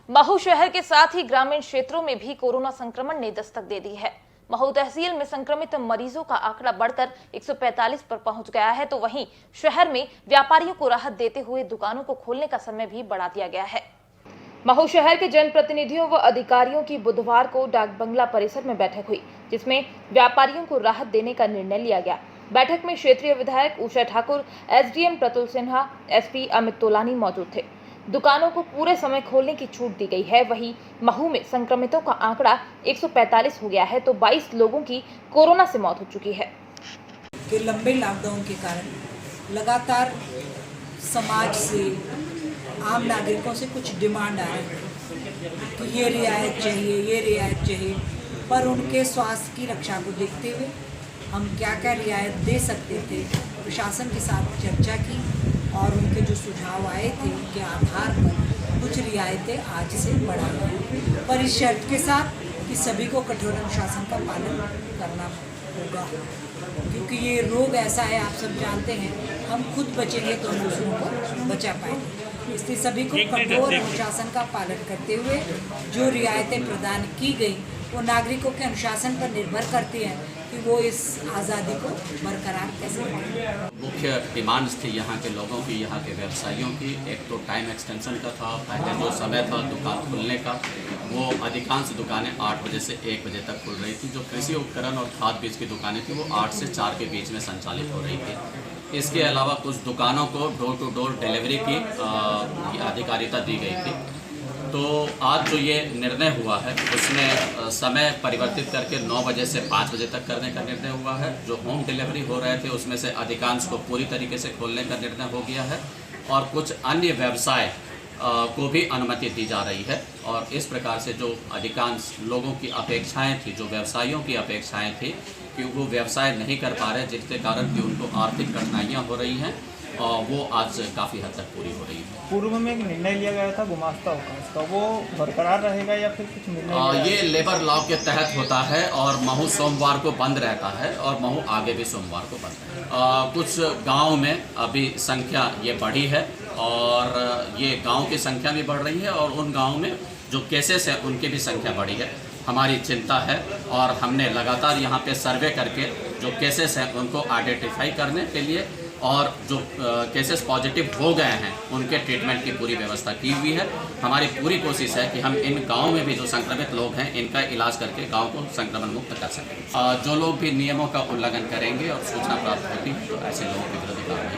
महू शहर के साथ ही ग्रामीण क्षेत्रों में भी कोरोना संक्रमण ने दस्तक दे दी है। महू तहसील में संक्रमित मरीजों का आंकड़ा बढ़कर 145 पर पहुंच गया है, तो वहीं शहर में व्यापारियों को राहत देते हुए दुकानों को खोलने का समय भी बढ़ा दिया गया है। महू शहर के जनप्रतिनिधियों व अधिकारियों की बुधवार को डाक बंगला परिसर में बैठक हुई, जिसमें व्यापारियों को राहत देने का निर्णय लिया गया। बैठक में क्षेत्रीय विधायक उषा ठाकुर, एसडीएम प्रतुल सिन्हा, एसपी अमित तोलानी मौजूद थे। दुकानों को पूरे समय खोलने की छूट दी गई है। वहीं महू में संक्रमितों का आंकड़ा 145 हो गया है, तो 22 लोगों की कोरोना से मौत हो चुकी है। कि लंबे लॉकडाउन के कारण लगातार समाज से, आम नागरिकों से कुछ डिमांड आ रही है कि ये रियायत चाहिए, ये रियायत चाहिए, पर उनके स्वास्थ्य की रक्षा को देखते हुए हम क्या क्या रियायत दे सकते थे, प्रशासन के साथ चर्चा की और उनके जो सुझाव आए थे उनके आधार पर कुछ रियायतें आज से बढ़ाई गई, पर इस शर्त के साथ कि सभी को कठोर अनुशासन का पालन करना होगा, क्योंकि ये रोग ऐसा है, आप सब जानते हैं, हम खुद बचेंगे तो हम दूसरों को बचा पाएंगे। इसलिए सभी को कठोर अनुशासन का पालन करते हुए जो रियायतें प्रदान की गई वो नागरिकों के अनुशासन पर निर्भर करती हैं कि वो इस आज़ादी को बरकरार कैसे रखें। मुख्य डिमांड्स थी यहाँ के लोगों की, यहाँ के व्यवसायियों की। एक तो टाइम एक्सटेंशन का था, पहले जो समय था दुकान खुलने का वो अधिकांश दुकानें 8 बजे से 1 बजे तक खुल रही थी। जो कृषि उपकरण और खाद बीज की दुकानें थी वो 8 से 4 के बीच में संचालित हो रही थी। इसके अलावा कुछ दुकानों को डोर टू डोर डिलीवरी की अधिकारिता दी गई थी। तो आज जो ये निर्णय हुआ है उसमें समय परिवर्तित करके 9 बजे से 5 बजे तक करने का निर्णय हुआ है। जो होम डिलीवरी हो रहे थे उसमें से अधिकांश को पूरी तरीके से खोलने का निर्णय हो गया है और कुछ अन्य व्यवसाय को भी अनुमति दी जा रही है। और इस प्रकार से जो अधिकांश लोगों की अपेक्षाएं थी, जो व्यवसायियों की अपेक्षाएं थी कि वो व्यवसाय नहीं कर पा रहे, जिसके कारण कि उनको आर्थिक कठिनाइयाँ हो रही हैं, और वो आज काफ़ी हद तक पूरी हो रही है। पूर्व में एक निर्णय लिया गया था गुमास्ता अवकाश का, वो बरकरार रहेगा या फिर कुछ निर्णय? ये लेबर लॉ के तहत होता है और महू सोमवार को बंद रहता है और महू आगे भी सोमवार को बंद है। कुछ गांव में अभी संख्या ये बढ़ी है और ये गांव की संख्या भी बढ़ रही है और उन गांव में जो केसेस है उनकी भी संख्या बढ़ी है। हमारी चिंता है और हमने लगातार यहाँ पे सर्वे करके जो केसेस हैं उनको आइडेंटिफाई करने के लिए और जो केसेस पॉजिटिव हो गए हैं उनके ट्रीटमेंट की पूरी व्यवस्था की हुई है। हमारी पूरी कोशिश है कि हम इन गाँव में भी जो संक्रमित लोग हैं इनका इलाज करके गाँव को संक्रमण मुक्त कर सकें। जो लोग भी नियमों का उल्लंघन करेंगे और सूचना प्राप्त होती है तो ऐसे लोगों के विरुद्ध कार्रवाई